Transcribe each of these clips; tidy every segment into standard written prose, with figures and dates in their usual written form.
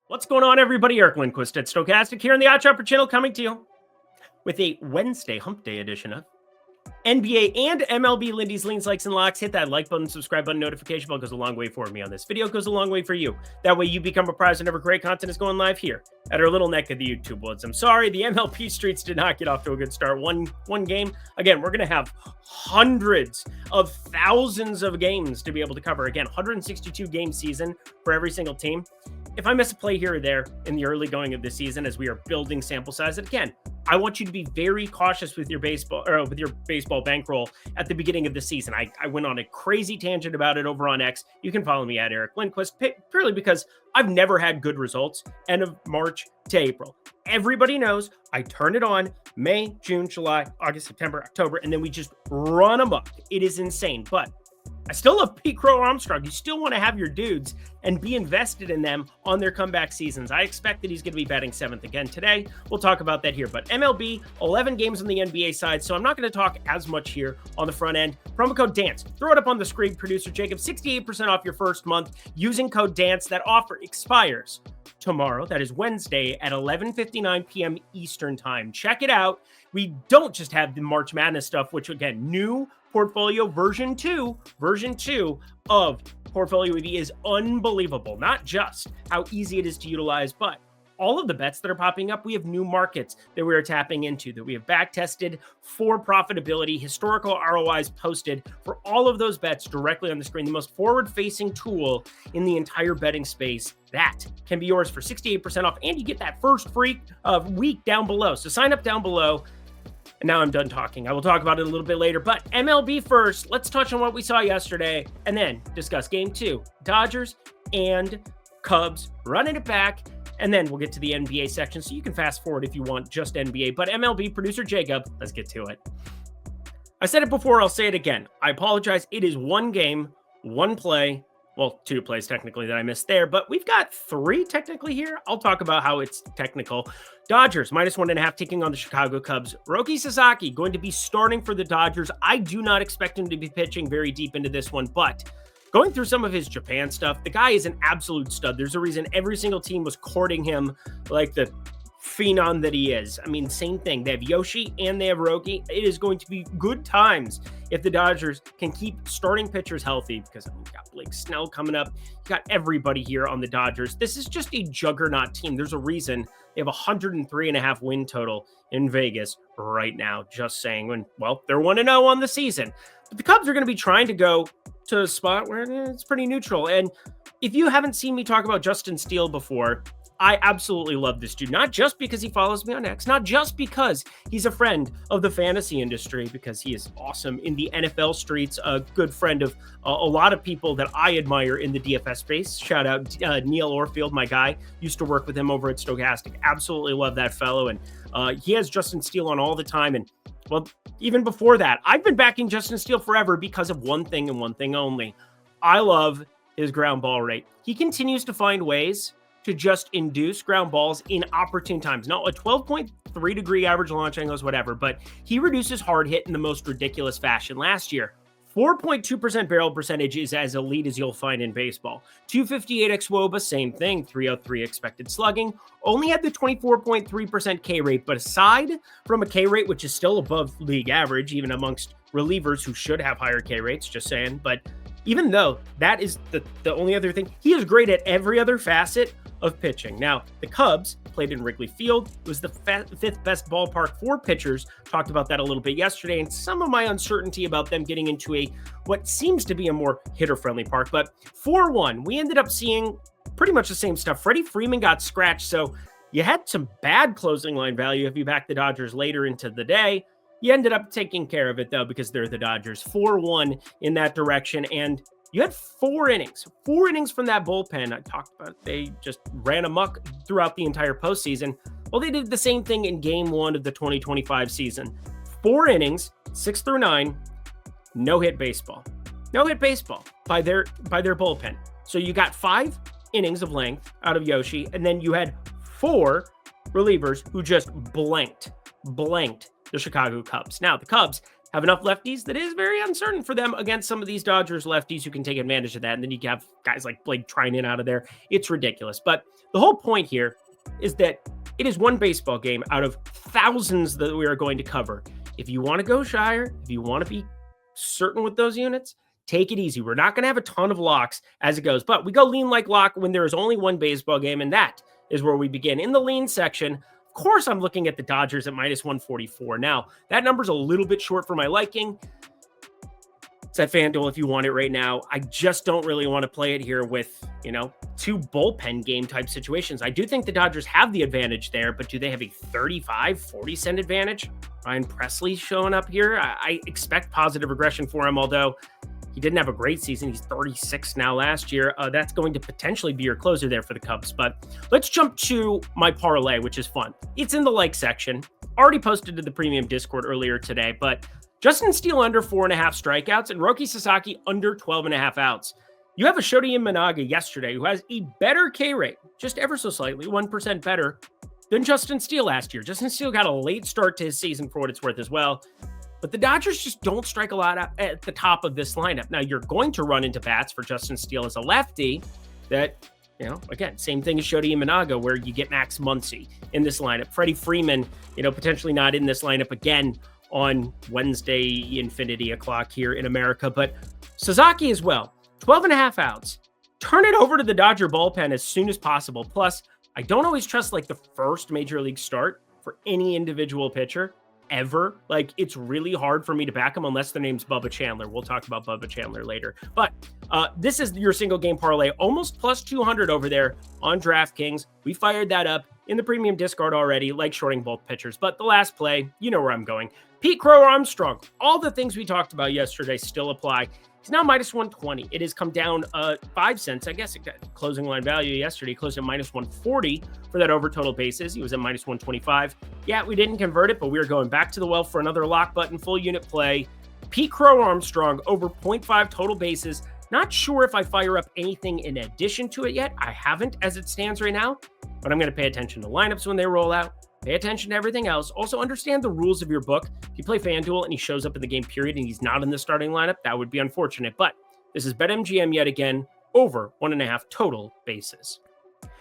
What's going on, everybody? Eric Lindquist at Stochastic here on the OddsSharper channel, coming to you with a Wednesday hump day edition of NBA and MLB Lindy's Leans, Likes, and Locks. Hit that like button, subscribe button, notification bell goes a long way for me on this video. Goes a long way for you. That way you become a prize whenever great content is going live here at our little neck of the YouTube woods. I'm sorry, the MLB streets did not get off to a good start. One game. Again, we're going to have hundreds of thousands of games to be able to cover. Again, 162 game season for every single team. If I miss a play here or there in the early going of the season as we are building sample size, and again, I want you to be very cautious with your baseball bankroll at the beginning of the season. I went on a crazy tangent about it over on X. You can follow me at Eric Lindquist, purely because I've never had good results end of March to April. Everybody knows I turn it on May, June, July, August, September, October, and then we just run amok. It is insane, but I still love Pete Crow Armstrong. You still want to have your dudes and be invested in them on their comeback seasons. I expect that he's going to be batting seventh again today. We'll talk about that here. But MLB, 11 games on the NBA side, so I'm not going to talk as much here on the front end. Promo code DANCE. Throw it up on the screen, producer Jacob. 68% off your first month using code DANCE. That offer expires tomorrow. That is Wednesday at 11:59 p.m. Eastern time. Check it out. We don't just have the March Madness stuff, which again, new portfolio version 2 of Portfolio EV is unbelievable. Not just how easy it is to utilize, but all of the bets that are popping up. We have new markets that we are tapping into, that we have back tested for profitability, historical ROIs posted for all of those bets directly on the screen. The most forward-facing tool in the entire betting space. That can be yours for 68% off, and you get that first free week down below. So sign up down below. And now I'm done talking. I will talk about it a little bit later, but MLB first. Let's touch on what we saw yesterday and then discuss game 2. Dodgers and Cubs running it back, and then we'll get to the NBA section, so you can fast forward if you want just NBA. But MLB, producer Jacob, let's get to it. I said it before, I'll say it again. I apologize. It is one game, one play. Well, 2 plays technically that I missed there, but we've got 3 technically here. I'll talk about how it's technical. Dodgers, -1.5 taking on the Chicago Cubs. Roki Sasaki going to be starting for the Dodgers. I do not expect him to be pitching very deep into this one, but going through some of his Japan stuff, the guy is an absolute stud. There's a reason every single team was courting him like the phenom that he is. I mean, same thing. They have Yoshi and they have Roki. It is going to be good times if the Dodgers can keep starting pitchers healthy, because we've got Blake Snell coming up. You got everybody here on the Dodgers. This is just a juggernaut team. There's a reason they have 103.5 win total in Vegas right now. Just saying. When, well, they're 1-0 on the season. But the Cubs are going to be trying to go to a spot where it's pretty neutral. And if you haven't seen me talk about Justin Steele before, I absolutely love this dude, not just because he follows me on X, not just because he's a friend of the fantasy industry, because he is awesome in the NFL streets, a good friend of a lot of people that I admire in the DFS space. Shout out Neil Orfield, my guy. Used to work with him over at Stochastic. Absolutely love that fellow. And he has Justin Steele on all the time. And well, even before that, I've been backing Justin Steele forever because of one thing and one thing only. I love his ground ball rate. He continues to find ways to just induce ground balls in opportune times. Now, a 12.3 degree average launch angles, whatever, but he reduces hard hit in the most ridiculous fashion. Last year, 4.2% barrel percentage is as elite as you'll find in baseball. 258 xWOBA, same thing. 303 expected slugging. Only had the 24.3% K rate, but aside from a K rate, which is still above league average, even amongst relievers who should have higher K rates, just saying, but even though that is the only other thing, he is great at every other facet of pitching. Now, the Cubs played in Wrigley Field. It was the 5th best ballpark for pitchers. Talked about that a little bit yesterday, and some of my uncertainty about them getting into what seems to be a more hitter-friendly park. But 4-1, we ended up seeing pretty much the same stuff. Freddie Freeman got scratched, so you had some bad closing line value if you backed the Dodgers later into the day. You ended up taking care of it, though, because they're the Dodgers. 4-1 in that direction, and you had 4 innings from that bullpen. I talked about it. They just ran amok throughout the entire postseason. Well, they did the same thing in game 1 of the 2025 season. 4 innings, 6 through 9, no-hit baseball. No-hit baseball by their bullpen. So you got 5 innings of length out of Yoshi, and then you had 4 relievers who just blanked the Chicago Cubs. Now, the Cubs have enough lefties that is very uncertain for them against some of these Dodgers lefties who can take advantage of that. And then you have guys like Blake Trinan out of there. It's ridiculous. But the whole point here is that it is one baseball game out of thousands that we are going to cover. If you want to go Shire, if you want to be certain with those units, take it easy. We're not going to have a ton of locks as it goes, but we go lean like lock when there is only one baseball game, and that is where we begin. In the lean section, of course, I'm looking at the Dodgers at minus 144. Now, that number's a little bit short for my liking. It's at FanDuel if you want it right now. I just don't really want to play it here with, two bullpen game type situations. I do think the Dodgers have the advantage there, but do they have a 35, 40 cent advantage? Ryan Presley's showing up here. I expect positive regression for him, although he didn't have a great season. He's 36 now last year. That's going to potentially be your closer there for the Cubs. But let's jump to my parlay, which is fun. It's in the like section. Already posted to the premium Discord earlier today, but Justin Steele under 4.5 strikeouts and Roki Sasaki under 12.5 outs. You have a Shota Imanaga yesterday who has a better K rate, just ever so slightly, 1% better than Justin Steele last year. Justin Steele got a late start to his season for what it's worth as well. But the Dodgers just don't strike a lot at the top of this lineup. Now, you're going to run into bats for Justin Steele as a lefty that, again, same thing as Shota Imanaga, where you get Max Muncy in this lineup. Freddie Freeman, potentially not in this lineup again on Wednesday, infinity o'clock here in America. But Sasaki as well, 12.5 outs. Turn it over to the Dodger bullpen as soon as possible. Plus, I don't always trust the first major league start for any individual pitcher ever. It's really hard for me to back them unless their name's Bubba Chandler. We'll talk about Bubba Chandler later. But this is your single game parlay, almost plus 200 over there on DraftKings. We fired that up in the premium Discord already, shorting both pitchers. But the last play, you know where I'm going. Pete Crow Armstrong. All the things we talked about yesterday still apply. He's now minus 120. It has come down 5 cents. I guess it got closing line value yesterday. Closed at minus 140 for that over total bases. He was at minus 125. Yeah, we didn't convert it, but we are going back to the well for another lock button full unit play. Pete Crow Armstrong over 0.5 total bases. Not sure if I fire up anything in addition to it yet. I haven't as it stands right now, but I'm going to pay attention to lineups when they roll out. Pay attention to everything else. Also understand the rules of your book. If you play FanDuel and he shows up in the game period and he's not in the starting lineup, that would be unfortunate. But this is BetMGM yet again, over 1.5 total bases.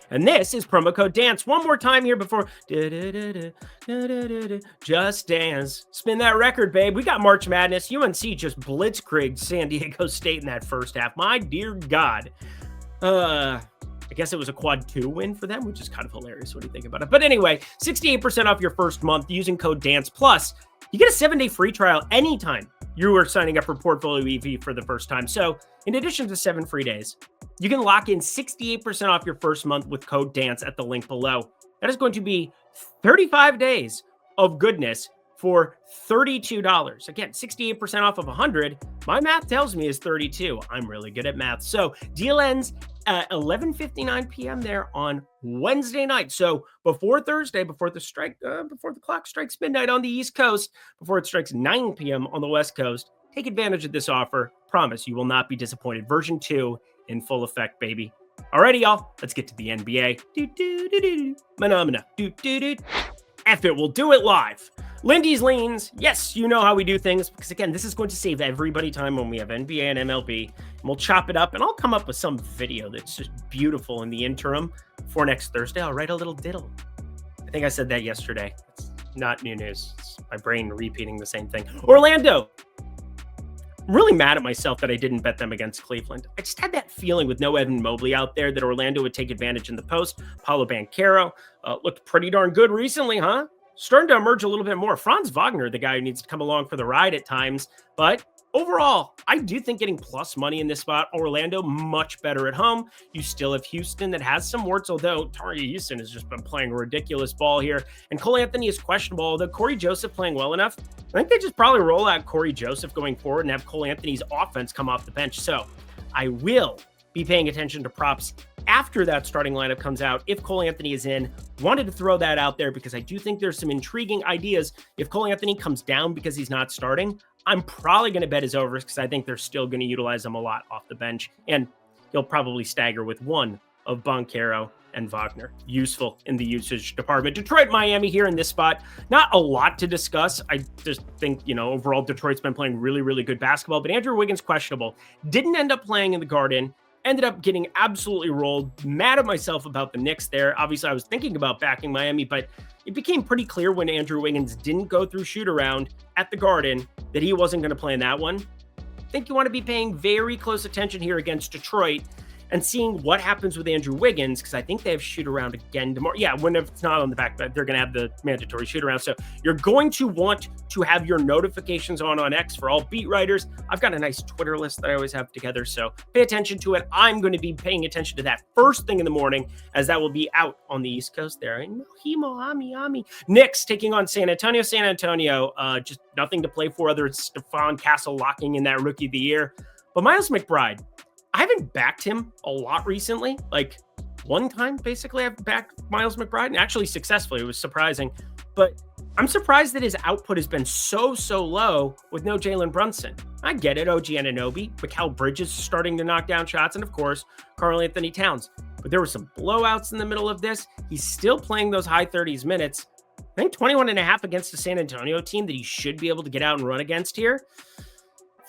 And this is promo code DANCE. One more time here before Just Dance. Spin that record, babe. We got March Madness. UNC just blitzkrieged San Diego State in that first half. My dear God. I guess it was a quad 2 win for them, which is kind of hilarious when you think about it. But anyway, 68% off your first month using code DANCE. Plus, you get a 7-day free trial anytime you are signing up for Portfolio EV for the first time. So in addition to 7 free days, you can lock in 68% off your first month with code DANCE at the link below. That is going to be 35 days of goodness for $32. Again, 68% off of 100. My math tells me is 32. I'm really good at math. So deal ends at 11:59 p.m. there on Wednesday night. So before Thursday, before the clock strikes midnight on the East Coast, before it strikes 9 p.m. on the West Coast, take advantage of this offer. Promise you will not be disappointed. Version 2 in full effect, baby. Alrighty, y'all. Let's get to the NBA. Phenomena. F it, we'll do it live. Lindy's leans. Yes, you know how we do things, because again, this is going to save everybody time when we have NBA and MLB, and we'll chop it up, and I'll come up with some video that's just beautiful in the interim for next Thursday. I'll write a little diddle. I think I said that yesterday. It's not new news. It's my brain repeating the same thing. Orlando. I'm really mad at myself that I didn't bet them against Cleveland. I just had that feeling with no Evan Mobley out there that Orlando would take advantage in the post. Paulo Banchero looked pretty darn good recently, huh? Starting to emerge a little bit more. Franz Wagner, the guy who needs to come along for the ride at times. But overall, I do think getting plus money in this spot, Orlando much better at home. You still have Houston that has some warts, although Tari Houston has just been playing a ridiculous ball here. And Cole Anthony is questionable, although Corey Joseph playing well enough. I think they just probably roll out Corey Joseph going forward and have Cole Anthony's offense come off the bench. So I will be paying attention to props after that starting lineup comes out. If Cole Anthony is in, wanted to throw that out there because I do think there's some intriguing ideas. If Cole Anthony comes down because he's not starting, I'm probably going to bet his overs because I think they're still going to utilize him a lot off the bench. And he'll probably stagger with one of Banchero and Wagner. Useful in the usage department. Detroit, Miami here in this spot. Not a lot to discuss. I just think, overall Detroit's been playing really, really good basketball, but Andrew Wiggins questionable. Didn't end up playing in the Garden. Ended up getting absolutely rolled. Mad at myself about the Knicks there. Obviously, I was thinking about backing Miami, but it became pretty clear when Andrew Wiggins didn't go through shoot around at the Garden that he wasn't going to play in that one. I think you want to be paying very close attention here against Detroit and seeing what happens with Andrew Wiggins, because I think they have shoot around again tomorrow. Yeah, when it's not on the back, they're going to have the mandatory shoot around. So you're going to want to have your notifications on X for all beat writers. I've got a nice Twitter list that I always have together, so pay attention to it. I'm going to be paying attention to that first thing in the morning, as that will be out on the East Coast there. And Knicks taking on San Antonio. San Antonio, just nothing to play for other than Stephon Castle locking in that Rookie of the Year. But Miles McBride, I haven't backed him a lot recently. Like one time, basically, I've backed Miles McBride, and actually successfully. It was surprising. But I'm surprised that his output has been so low with no Jalen Brunson. I get it. OG Anunoby, Mikal Bridges starting to knock down shots, and of course, Karl-Anthony Towns. But there were some blowouts in the middle of this. He's still playing those high 30s minutes. I think 21.5 against the San Antonio team that he should be able to get out and run against here.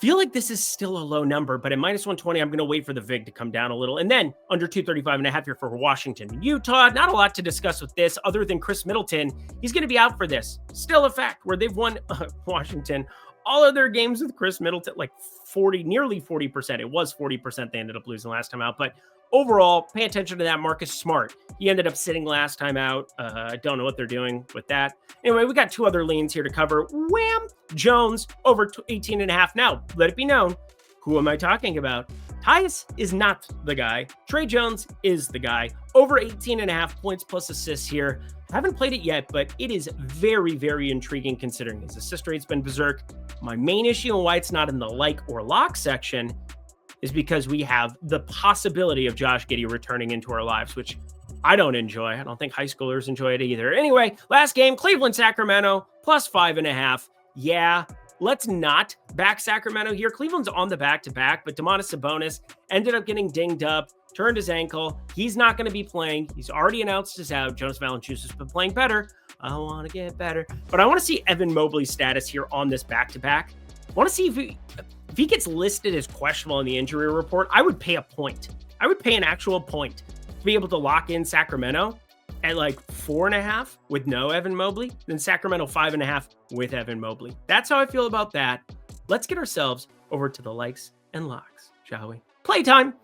Feel like this is still a low number, but at minus 120, I'm going to wait for the VIG to come down a little. And then under 235.5 here for Washington. Utah, not a lot to discuss with this other than Chris Middleton. He's going to be out for this. Still a fact where they've won Washington all of their games with Chris Middleton, like nearly 40%. It was 40% they ended up losing last time out, but overall, pay attention to that. Marcus Smart. He ended up sitting last time out. I don't know what they're doing with that. Anyway, we got two other leans here to cover. Wham! Jones over 18.5. Now, let it be known, who am I talking about? Tyus is not the guy. Trey Jones is the guy. Over 18.5 points plus assists here. Haven't played it yet, but it is very, very intriguing considering his assist rate's been berserk. My main issue and why it's not in the like or lock section is because we have the possibility of Josh Giddey returning into our lives, which I don't enjoy. I don't think high schoolers enjoy it either. Anyway, last game, Cleveland, Sacramento, plus 5.5. Yeah, let's not back Sacramento here. Cleveland's on the back-to-back, but Domantas Sabonis ended up getting dinged up, turned his ankle. He's not going to be playing. He's already announced his out. Jonas Valanciunas has been playing better. I want to get better. But I want to see Evan Mobley's status here on this back-to-back. I want to see if he gets listed as questionable in the injury report. I would pay a point. I would pay an actual point to be able to lock in Sacramento at like 4.5 with no Evan Mobley, then Sacramento 5.5 with Evan Mobley. That's how I feel about that. Let's get ourselves over to the likes and locks, shall we? Playtime.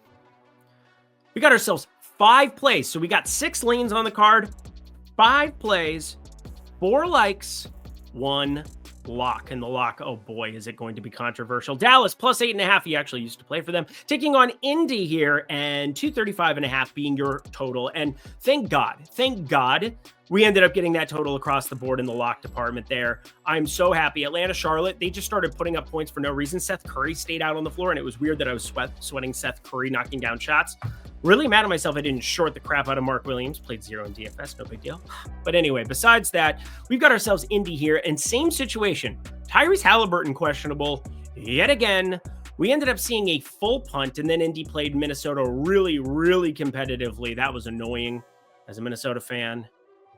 We got ourselves 5 plays. So we got 6 leans on the card, 5 plays, 4 likes, 1 lock. And the lock, oh boy, is it going to be controversial. Dallas plus 8.5. He actually used to play for them. Taking on Indy here, and 235.5 being your total. And thank God, we ended up getting that total across the board in the lock department there. I'm so happy. Atlanta, Charlotte, they just started putting up points for no reason. Seth Curry stayed out on the floor, and it was weird that I was sweating Seth Curry knocking down shots. Really mad at myself I didn't short the crap out of Mark Williams. Played 0 in DFS, no big deal. But anyway, besides that, we've got ourselves Indy here, and same situation. Tyrese Halliburton questionable yet again. We ended up seeing a full punt, and then Indy played Minnesota really, really competitively. That was annoying as a Minnesota fan,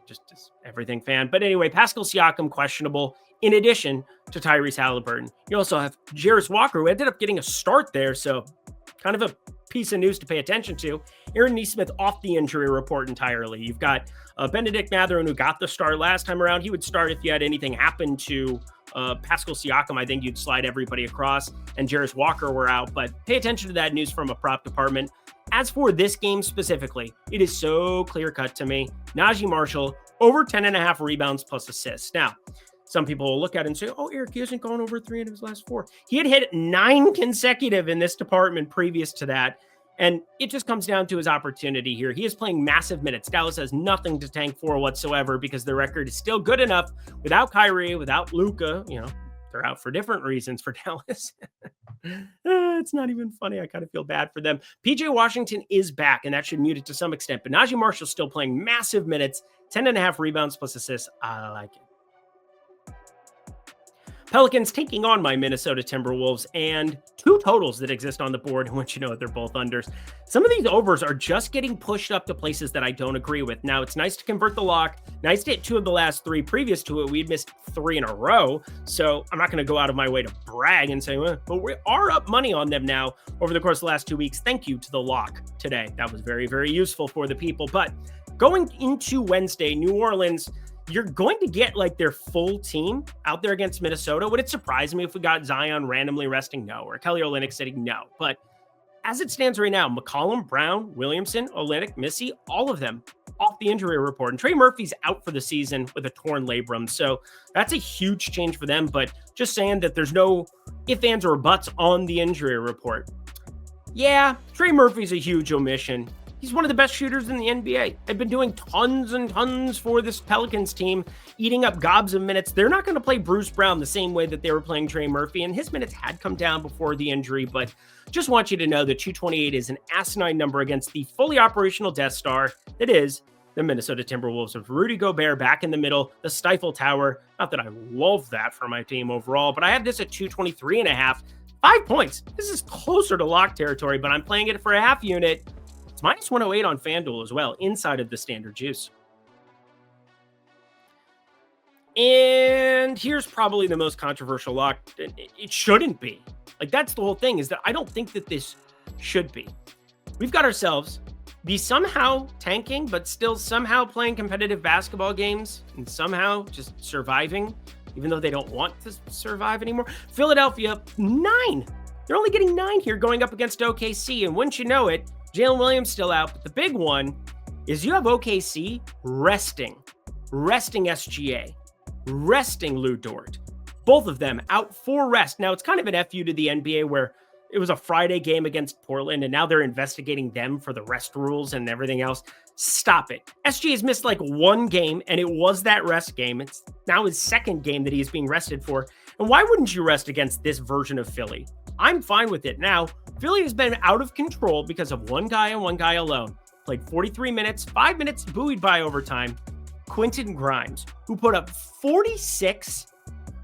just as everything fan. But anyway, Pascal Siakam questionable in addition to Tyrese Halliburton. You also have Jarris Walker, who ended up getting a start there, so kind of a piece of news to pay attention to. Aaron Nesmith off the injury report entirely. You've got Benedict Mathurin, who got the start last time around. He would start if you had anything happen to Pascal Siakam. I think you'd slide everybody across, and Jarris Walker were out. But pay attention to that news from a prop department. As for this game specifically, it is so clear-cut to me. Najee Marshall, over 10.5 rebounds plus assists. Now, some people will look at it and say, oh, Eric, he hasn't gone over 3 in his last 4. He had hit 9 consecutive in this department previous to that. And it just comes down to his opportunity here. He is playing massive minutes. Dallas has nothing to tank for whatsoever because their record is still good enough without Kyrie, without Luka. You know, they're out for different reasons for Dallas. It's not even funny. I kind of feel bad for them. PJ Washington is back, and that should mute it to some extent. But Najee Marshall's still playing massive minutes, 10.5 rebounds plus assists. I like it. Pelicans taking on my Minnesota Timberwolves, and two totals that exist on the board. And once you know it, they're both unders. Some of these overs are just getting pushed up to places that I don't agree with. Now, it's nice to convert the lock. Nice to hit 2 of the last 3. Previous to it, we'd missed 3 in a row. So I'm not going to go out of my way to brag and say, well, but we are up money on them now over the course of the last 2 weeks. Thank you to the lock today. That was very, very useful for the people. But going into Wednesday, New Orleans, you're going to get like their full team out there against Minnesota. Would it surprise me if we got Zion randomly resting? No. Or Kelly Olynyk sitting? No. But as it stands right now, McCollum, Brown, Williamson, Olynyk, Missy, all of them off the injury report. And Trey Murphy's out for the season with a torn labrum. So that's a huge change for them. But just saying that there's no ifs, ands, or buts on the injury report. Yeah, Trey Murphy's a huge omission. He's one of the best shooters in the NBA. They've been doing tons and tons for this Pelicans team, eating up gobs of minutes. They're not going to play Bruce Brown the same way that they were playing Trey Murphy, and his minutes had come down before the injury, but just want you to know that 228 is an asinine number against the fully operational Death Star that is the Minnesota Timberwolves with Rudy Gobert back in the middle, the Stifle Tower. Not that I love that for my team overall, but I have this at 223.5. 5 points. This is closer to lock territory, but I'm playing it for a half unit. It's minus 108 on FanDuel as well, inside of the standard juice. And here's probably the most controversial lock. It shouldn't be. Like, that's the whole thing, is that I don't think that this should be. We've got ourselves the somehow tanking, but still somehow playing competitive basketball games and somehow just surviving, even though they don't want to survive anymore. Philadelphia, 9. They're only getting 9 here going up against OKC. And wouldn't you know it, Jalen Williams still out, but the big one is you have OKC resting SGA, resting Lou Dort. Both of them out for rest. Now, it's kind of an FU to the NBA where it was a Friday game against Portland, and now they're investigating them for the rest rules and everything else. Stop it. SGA has missed like 1 game, and it was that rest game. It's now his 2nd game that he is being rested for. And why wouldn't you rest against this version of Philly? I'm fine with it. Now, Philly has been out of control because of one guy and one guy alone. Played 43 minutes, 5 minutes buoyed by overtime. Quentin Grimes, who put up 46,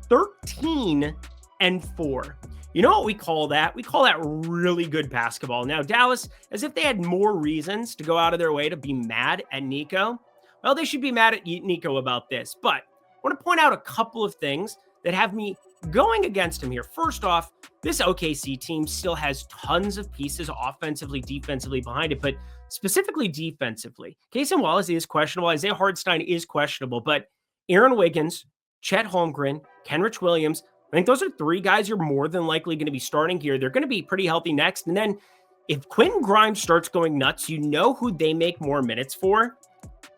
13, and 4. You know what we call that? We call that really good basketball. Now, Dallas, as if they had more reasons to go out of their way to be mad at Nico. Well, they should be mad at Nico about this. But I want to point out a couple of things that have me going against him here. First off, this OKC team still has tons of pieces offensively, defensively behind it, but specifically defensively. Cason Wallace is questionable. Isaiah Hartenstein is questionable, but Aaron Wiggins, Chet Holmgren, Kenrich Williams, I think those are 3 guys you're more than likely going to be starting here. They're going to be pretty healthy next. And then if Quentin Grimes starts going nuts, you know who they make more minutes for?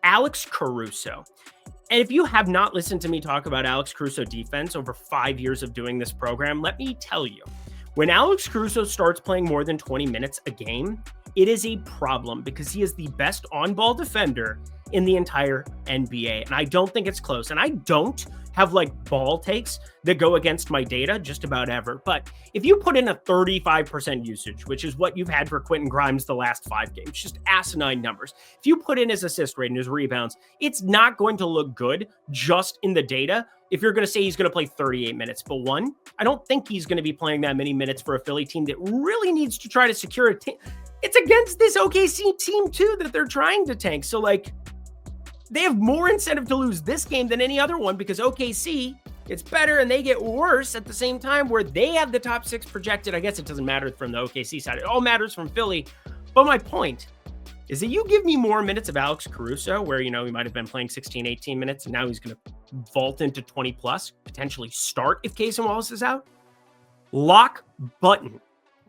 Alex Caruso. And if you have not listened to me talk about Alex Caruso defense over 5 years of doing this program, let me tell you, when Alex Caruso starts playing more than 20 minutes a game, it is a problem because he is the best on-ball defender in the entire NBA. And I don't think it's close. And I don't have like ball takes that go against my data just about ever. But if you put in a 35% usage, which is what you've had for Quentin Grimes the last 5 games, just asinine numbers. If you put in his assist rate and his rebounds, it's not going to look good just in the data if you're going to say he's going to play 38 minutes. But one, I don't think he's going to be playing that many minutes for a Philly team that really needs to try to secure a team. It's against this OKC team too that they're trying to tank. So like, they have more incentive to lose this game than any other one because OKC gets better and they get worse at the same time where they have the top 6 projected. I guess it doesn't matter from the OKC side. It all matters from Philly. But my point is that you give me more minutes of Alex Caruso where, you know, he might have been playing 16, 18 minutes and now he's going to vault into 20 plus, potentially start if Cason Wallace is out. Lock button,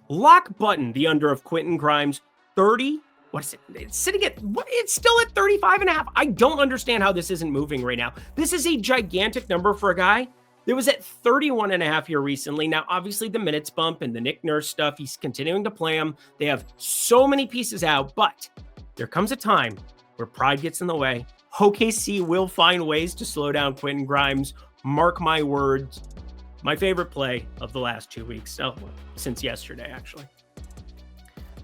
the under of Quentin Grimes, 30. What is it? It's sitting at, it's still at 35.5. I don't understand how this isn't moving right now. This is a gigantic number for a guy that was at 31.5 here recently. Now, obviously the minutes bump and the Nick Nurse stuff, he's continuing to play him. They have so many pieces out, but there comes a time where pride gets in the way. OKC will find ways to slow down Quentin Grimes. Mark my words. My favorite play of the last 2 weeks. Since yesterday, actually.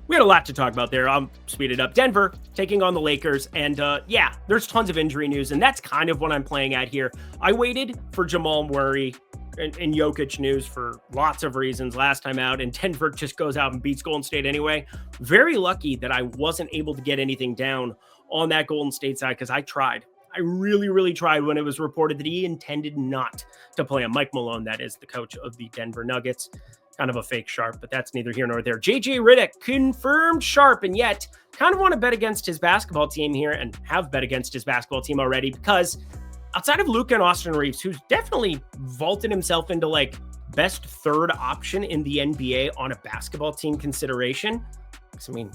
We had a lot to talk about there. I'll speed it up. Denver taking on the Lakers. And yeah, there's tons of injury news. And that's kind of what I'm playing at here. I waited for Jamal Murray in Jokic news for lots of reasons last time out, and Denver just goes out and beats Golden State anyway. Very lucky that I wasn't able to get anything down on that Golden State side because I tried. I really, really tried when it was reported that he intended not to play him. Mike Malone, that is the coach of the Denver Nuggets. Kind of a fake Sharp, but that's neither here nor there. JJ Redick confirmed Sharp, and yet kind of want to bet against his basketball team here, and have bet against his basketball team already, because outside of Luka and Austin Reeves, who's definitely vaulted himself into like best third option in the NBA on a basketball team consideration, because I mean,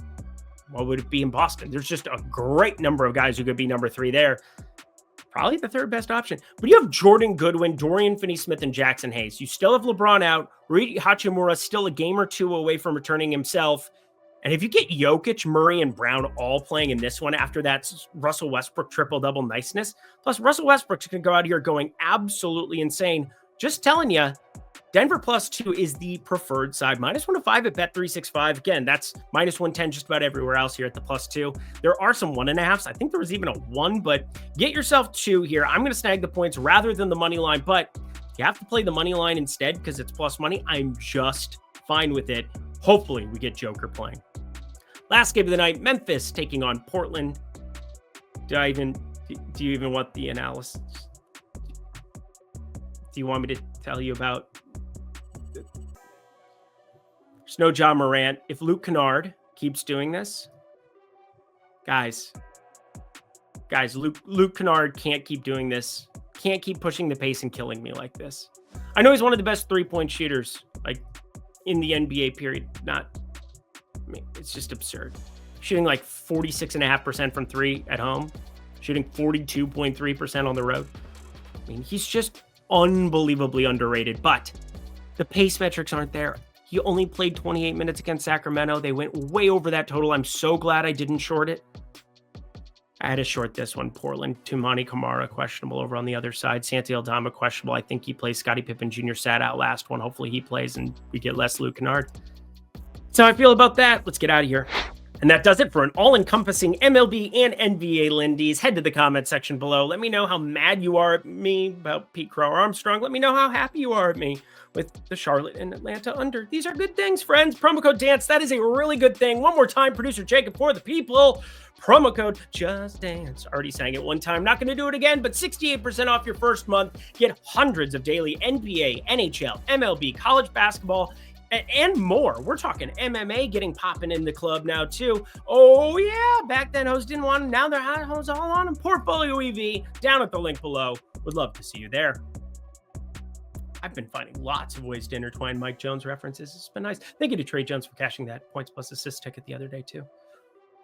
what would it be in Boston? There's just a great number of guys who could be number 3 there. Probably the third best option. But you have Jordan Goodwin, Dorian Finney-Smith, and Jackson Hayes. You still have LeBron out. Rui Hachimura still a game or 2 away from returning himself. And if you get Jokic, Murray, and Brown all playing in this one after that Russell Westbrook triple-double niceness, plus Russell Westbrook's going to go out here going absolutely insane. Just telling you, Denver +2 is the preferred side. -105 at Bet365. Again, that's -110 just about everywhere else here at the +2. There are some 1.5s. I think there was even a 1, but get yourself 2 here. I'm going to snag the points rather than the money line, but you have to play the money line instead because it's plus money. I'm just fine with it. Hopefully we get Joker playing. Last game of the night, Memphis taking on Portland. Do you even want the analysis? Do you want me to tell you about? There's no John Morant. If Luke Kennard keeps doing this, guys, Luke Kennard can't keep doing this. Can't keep pushing the pace and killing me like this. I know he's one of the best 3-point shooters, like in the NBA period. It's just absurd. Shooting like 46.5% from 3 at home, shooting 42.3% on the road. I mean, he's just unbelievably underrated, but the pace metrics aren't there. He only played 28 minutes against Sacramento. They went way over that total. I'm so glad I didn't short it. I had to short this one. Portland, Tumani Kamara, questionable over on the other side. Santi Aldama, questionable. I think he plays. Scottie Pippen Jr. sat out last one. Hopefully he plays and we get less Luke Kennard. That's how I feel about that. Let's get out of here. And that does it for an all-encompassing MLB and NBA Lindy's. Head to the comment section below. Let me know how mad you are at me about Pete Crow Armstrong. Let me know how happy you are at me with the Charlotte and Atlanta under. These are good things, friends. Promo code DANCE. That is a really good thing. One more time, producer Jacob for the people. Promo code Just Dance. Already sang it one time. Not going to do it again, but 68% off your first month. Get hundreds of daily NBA, NHL, MLB, college basketball, and more. We're talking MMA getting popping in the club now too. Oh yeah, back then hoes didn't want them. Now they're hoes all on them. Portfolio EV down at the link below. Would love to see you there. I've been finding lots of ways to intertwine Mike Jones references. It's been nice. Thank you to Trey Jones for cashing that points plus assist ticket the other day too.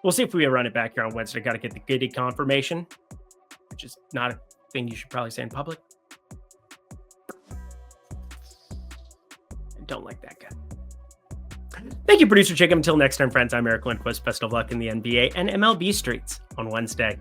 We'll see if we run it back here on Wednesday. Got to get the giddy confirmation, which is not a thing you should probably say in public. I don't like that guy. Thank you, producer Jacob. Until next time, friends, I'm Eric Lindquist. Best of luck in the NBA and MLB streets on Wednesday.